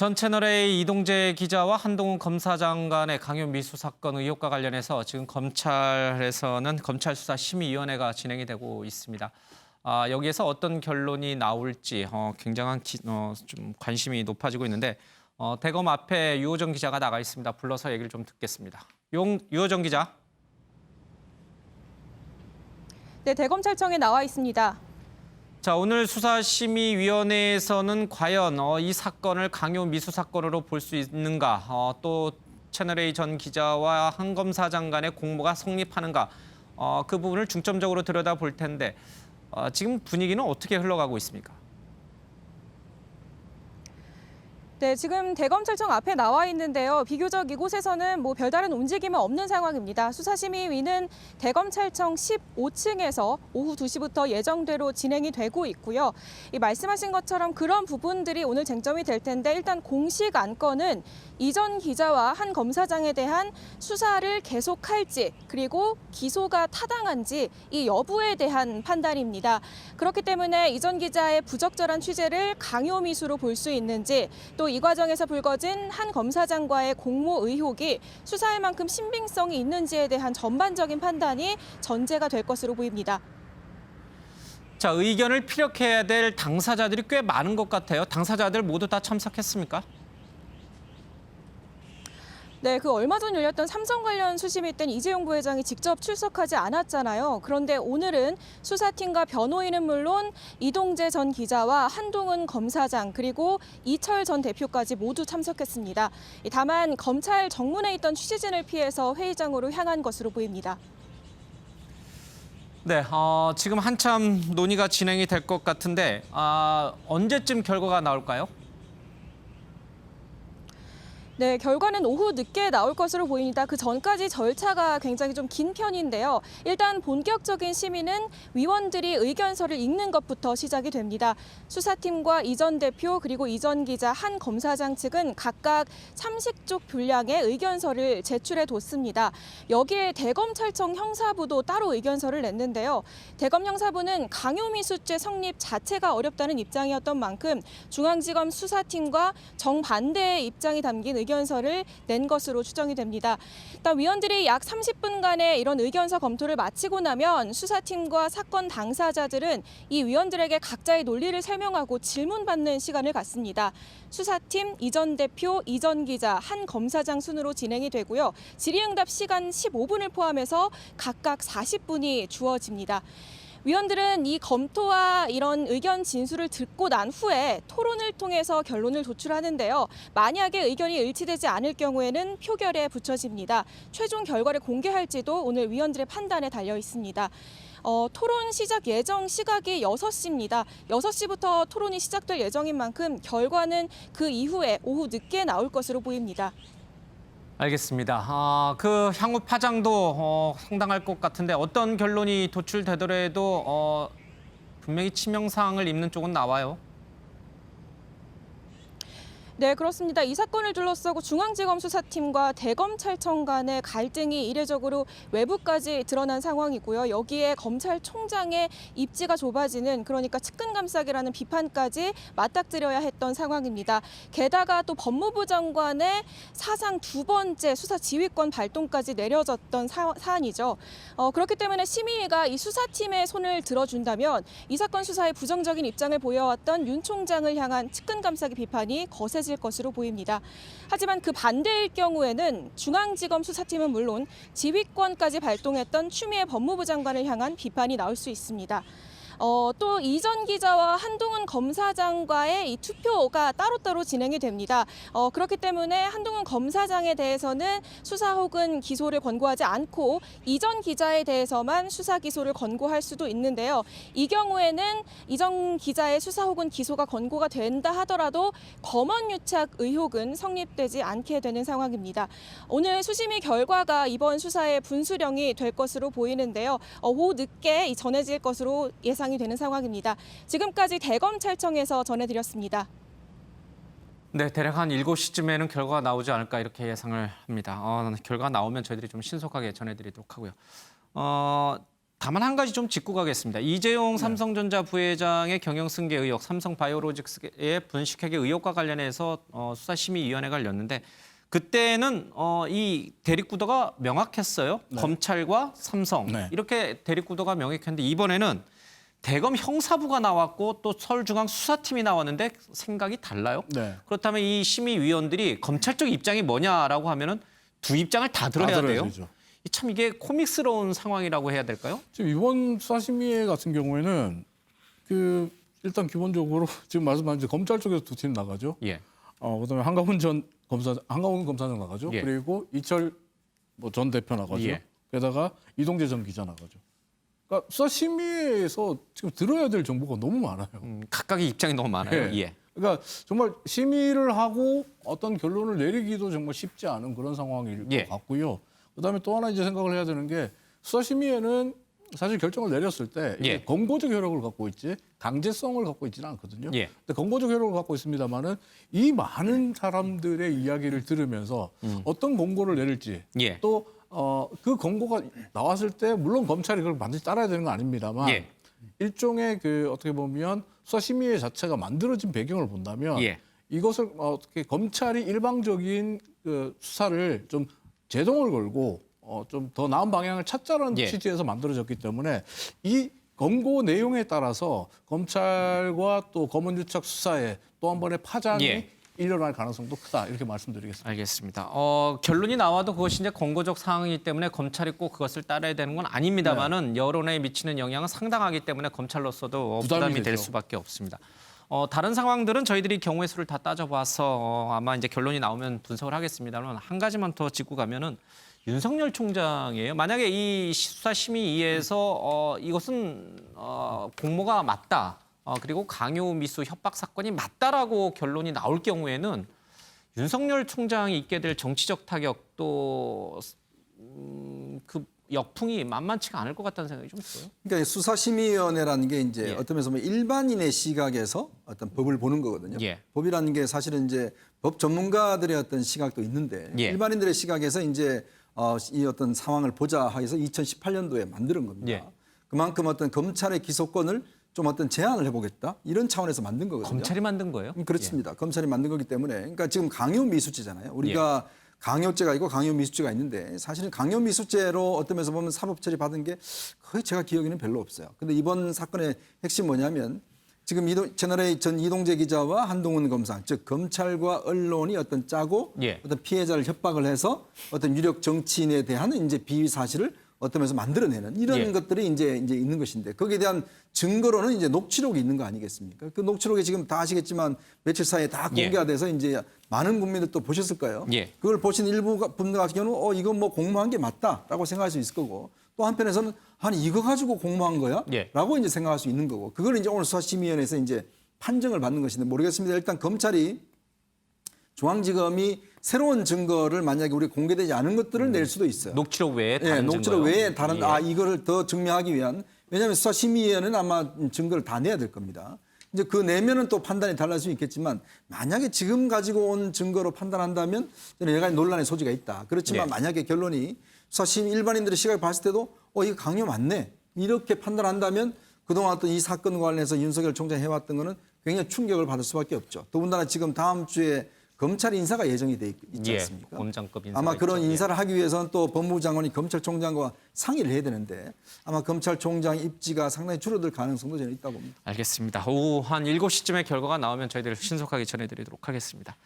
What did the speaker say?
전 채널A 이동재 기자와 한동훈 검사장 간의 강요 미수 사건 의혹과 관련해서 지금 검찰에서는 검찰수사심의위원회가 진행이 되고 있습니다. 여기에서 어떤 결론이 나올지 굉장한 좀 관심이 높아지고 있는데 대검 앞에 유호정 기자가 나가 있습니다. 불러서 얘기를 좀 듣겠습니다. 유호정 기자. 네, 대검찰청에 나와 있습니다. 자, 오늘 수사심의위원회에서는 과연 이 사건을 강요 미수 사건으로 볼 수 있는가, 또 채널A 전 기자와 한 검사장 간의 공모가 성립하는가, 그 부분을 중점적으로 들여다볼 텐데 지금 분위기는 어떻게 흘러가고 있습니까? 네, 지금 대검찰청 앞에 나와 있는데요. 비교적 이곳에서는 별다른 움직임은 없는 상황입니다. 수사심의위는 대검찰청 15층에서 오후 2시부터 예정대로 진행이 되고 있고요. 말씀하신 것처럼 그런 부분들이 오늘 쟁점이 될 텐데 일단 공식 안건은 이전 기자와 한 검사장에 대한 수사를 계속할지 그리고 기소가 타당한지 이 여부에 대한 판단입니다. 그렇기 때문에 이전 기자의 부적절한 취재를 강요미수로 볼 수 있는지 또 이 과정에서 불거진 한 검사장과의 공모 의혹이 수사할 만큼 신빙성이 있는지에 대한 전반적인 판단이 전제가 될 것으로 보입니다. 자, 의견을 피력해야 될 당사자들이 꽤 많은 것 같아요. 당사자들 모두 다 참석했습니까? 네, 그 얼마 전 열렸던 삼성 관련 수심위 때는 이재용 부회장이 직접 출석하지 않았잖아요. 그런데 오늘은 수사팀과 변호인은 물론 이동재 전 기자와 한동훈 검사장 그리고 이철 전 대표까지 모두 참석했습니다. 다만 검찰 정문에 있던 취재진을 피해서 회의장으로 향한 것으로 보입니다. 네, 지금 한참 논의가 진행이 될 것 같은데 언제쯤 결과가 나올까요? 네, 결과는 오후 늦게 나올 것으로 보입니다. 그 전까지 절차가 굉장히 좀 긴 편인데요. 일단 본격적인 심의는 위원들이 의견서를 읽는 것부터 시작이 됩니다. 수사팀과 이전 대표 그리고 이전 기자 한 검사장 측은 각각 30쪽 분량의 의견서를 제출해 뒀습니다. 여기에 대검찰청 형사부도 따로 의견서를 냈는데요. 대검 형사부는 강요미수죄 성립 자체가 어렵다는 입장이었던 만큼 중앙지검 수사팀과 정반대의 입장이 담긴 의견서를 낸 것으로 추정이 됩니다. 일단 위원들이 약 30분간의 이런 의견서 검토를 마치고 나면 수사팀과 사건 당사자들은 이 위원들에게 각자의 논리를 설명하고 질문받는 시간을 갖습니다. 수사팀 이전 대표, 이전 기자, 한 검사장 순으로 진행이 되고요. 질의응답 시간 15분을 포함해서 각각 40분이 주어집니다. 위원들은 이 검토와 이런 의견 진술을 듣고 난 후에 토론을 통해서 결론을 도출하는데요. 만약에 의견이 일치되지 않을 경우에는 표결에 붙여집니다. 최종 결과를 공개할지도 오늘 위원들의 판단에 달려 있습니다. 토론 시작 예정 시각이 6시입니다. 6시부터 토론이 시작될 예정인 만큼 결과는 그 이후에 오후 늦게 나올 것으로 보입니다. 알겠습니다. 그 향후 파장도 상당할 것 같은데 어떤 결론이 도출되더라도 분명히 치명상을 입는 쪽은 나와요. 네, 그렇습니다. 이 사건을 둘러싸고 중앙지검 수사팀과 대검찰청 간의 갈등이 이례적으로 외부까지 드러난 상황이고요. 여기에 검찰총장의 입지가 좁아지는 그러니까 측근감싸기라는 비판까지 맞닥뜨려야 했던 상황입니다. 게다가 또 법무부 장관의 사상 두 번째 수사 지휘권 발동까지 내려졌던 사안이죠. 그렇기 때문에 심의위가 이 수사팀의 손을 들어준다면 이 사건 수사에 부정적인 입장을 보여왔던 윤 총장을 향한 측근감싸기 비판이 거세질 것으로 보입니다. 하지만 그 반대일 경우에는 중앙지검 수사팀은 물론 지휘권까지 발동했던 추미애 법무부 장관을 향한 비판이 나올 수 있습니다. 또 이전 기자와 한동훈 검사장과의 이 투표가 따로따로 진행이 됩니다. 그렇기 때문에 한동훈 검사장에 대해서는 수사 혹은 기소를 권고하지 않고 이전 기자에 대해서만 수사 기소를 권고할 수도 있는데요. 이 경우에는 이전 기자의 수사 혹은 기소가 권고가 된다 하더라도 검언유착 의혹은 성립되지 않게 되는 상황입니다. 오늘 수심위 결과가 이번 수사의 분수령이 될 것으로 보이는데요. 오후 늦게 전해질 것으로 예상이 되는 상황입니다. 지금까지 대검찰청에서 전해드렸습니다. 네, 대략 한 7시쯤에는 결과가 나오지 않을까 이렇게 예상을 합니다. 결과가 나오면 저희들이 좀 신속하게 전해드리도록 하고요. 다만 한 가지 좀 짚고 가겠습니다. 이재용 삼성전자 부회장의 경영승계 의혹, 삼성바이오로직스의 분식회계 의혹과 관련해서 수사심의위원회가 열렸는데 그때는 이 대립구도가 명확했어요. 검찰과 삼성 네. 이렇게 대립구도가 명확했는데 이번에는 대검 형사부가 나왔고 또 서울중앙수사팀이 나왔는데 생각이 달라요. 네. 그렇다면 이 심의위원들이 검찰 쪽 입장이 뭐냐라고 하면은 두 입장을 다 들어야 돼요. 되죠. 참 이게 코믹스러운 상황이라고 해야 될까요? 지금 이번 수사심의회 같은 경우에는 일단 기본적으로 지금 말씀하신 검찰 쪽에서 두 팀 나가죠. 예. 그다음에 한가훈 검사장 나가죠. 예. 그리고 이철 전 대표 나가죠. 예. 게다가 이동재 전 기자 나가죠. 그러니까 수사심의회에서 지금 들어야 될 정보가 너무 많아요. 각각의 입장이 너무 많아요. 예. 예. 그러니까 정말 심의를 하고 어떤 결론을 내리기도 정말 쉽지 않은 그런 상황일 예. 것 같고요. 그다음에 또 하나 이제 생각을 해야 되는 게 수사심의회는 사실 결정을 내렸을 때 이게 예. 권고적 효력을 갖고 있지 강제성을 갖고 있지는 않거든요. 예. 근데 권고적 효력을 갖고 있습니다만은 이 많은 사람들의 이야기를 들으면서 어떤 권고를 내릴지 예. 또 그 권고가 나왔을 때 물론 검찰이 그걸 반드시 따라야 되는 건 아닙니다만 예. 일종의 어떻게 보면 수사심의회 자체가 만들어진 배경을 본다면 예. 이것을 어떻게 검찰이 일방적인 수사를 좀 제동을 걸고 좀 더 나은 방향을 찾자라는 예. 취지에서 만들어졌기 때문에 이 권고 내용에 따라서 검찰과 또 검언유착 수사에 또 한 번의 파장이 예. 일어날 가능성도 크다 이렇게 말씀드리겠습니다. 알겠습니다. 결론이 나와도 그것이 이제 권고적 사항이기 때문에 검찰이 꼭 그것을 따라야 되는 건 아닙니다만은 여론에 미치는 영향은 상당하기 때문에 검찰로서도 부담이 될 되죠. 수밖에 없습니다. 다른 상황들은 저희들이 경우의 수를 다 따져봐서 아마 이제 결론이 나오면 분석을 하겠습니다만 한 가지만 더 짚고 가면은 윤석열 총장이에요. 만약에 이 수사심의위에서 이것은 공모가 맞다. 그리고 강요 미수 협박 사건이 맞다라고 결론이 나올 경우에는 윤석열 총장이 있게 될 정치적 타격도 그 역풍이 만만치가 않을 것 같다는 생각이 좀 들어요. 그러니까 수사심의위원회라는 게 이제 예. 어떤 면에서 보면 일반인의 시각에서 어떤 법을 보는 거거든요. 예. 법이라는 게 사실은 이제 법 전문가들의 어떤 시각도 있는데 예. 일반인들의 시각에서 이제 이 어떤 상황을 보자 해서 2018년도에 만드는 겁니다. 예. 그만큼 어떤 검찰의 기소권을 좀 어떤 제한을 해보겠다 이런 차원에서 만든 거거든요. 검찰이 만든 거예요? 그렇습니다. 검찰이 만든 거기 때문에 그러니까 지금 강요 미수죄잖아요. 우리가 강요죄가 있고 강요 미수죄가 있는데 사실은 강요 미수죄로 어떤 면에서 보면 사법 처리 받은 게 거의 제가 기억에는 별로 없어요. 근데 이번 사건의 핵심 뭐냐면 지금 채널A 전 이동재 기자와 한동훈 검사, 즉 검찰과 언론이 어떤 짜고 예. 어떤 피해자를 협박을 해서 어떤 유력 정치인에 대한 이제 비위 사실을 어떤 면에서 만들어내는 이런 예. 것들이 이제 있는 것인데 거기에 대한 증거로는 이제 녹취록이 있는 거 아니겠습니까? 그 녹취록이 지금 다 아시겠지만 며칠 사이에 다 예. 공개가 돼서 이제 많은 국민들 또 보셨을 거예요. 예. 그걸 보신 일부 분들 같은 경우는 이건 뭐 공모한 게 맞다라고 생각할 수 있을 거고 또 한편에서는 아니 이거 가지고 공모한 거야? 예. 라고 이제 생각할 수 있는 거고 그걸 이제 오늘 수사심의위원회에서 이제 판정을 받는 것인데 모르겠습니다. 일단 검찰이 중앙지검이 새로운 증거를 만약에 우리 공개되지 않은 것들을 낼 수도 있어요. 녹취록 외에 다른 예, 녹취록 증거요? 외에 다른 예. 이거를 더 증명하기 위한 왜냐하면 수사심의위원회는 아마 증거를 다 내야 될 겁니다. 이제 그 내면은 또 판단이 달라질 수 있겠지만 만약에 지금 가지고 온 증거로 판단한다면 저는 여러 가지 논란의 소지가 있다. 그렇지만 네. 만약에 결론이 수사심의 일반인들의 시각을 봤을 때도 이거 강요 맞네 이렇게 판단한다면 그동안 어떤 이 사건과 관련해서 윤석열 총장이 해왔던 거는 굉장히 충격을 받을 수밖에 없죠. 더군다나 지금 다음 주에 검찰 인사가 예정이 돼 있지 예, 않습니까? 검장급 인사가 아마 그런 있죠. 예. 인사를 하기 위해서는 또 법무부 장관이 검찰총장과 상의를 해야 되는데 아마 검찰총장 입지가 상당히 줄어들 가능성도 저는 있다고 봅니다. 알겠습니다. 오후 한 7시쯤에 결과가 나오면 저희들이 신속하게 전해드리도록 하겠습니다.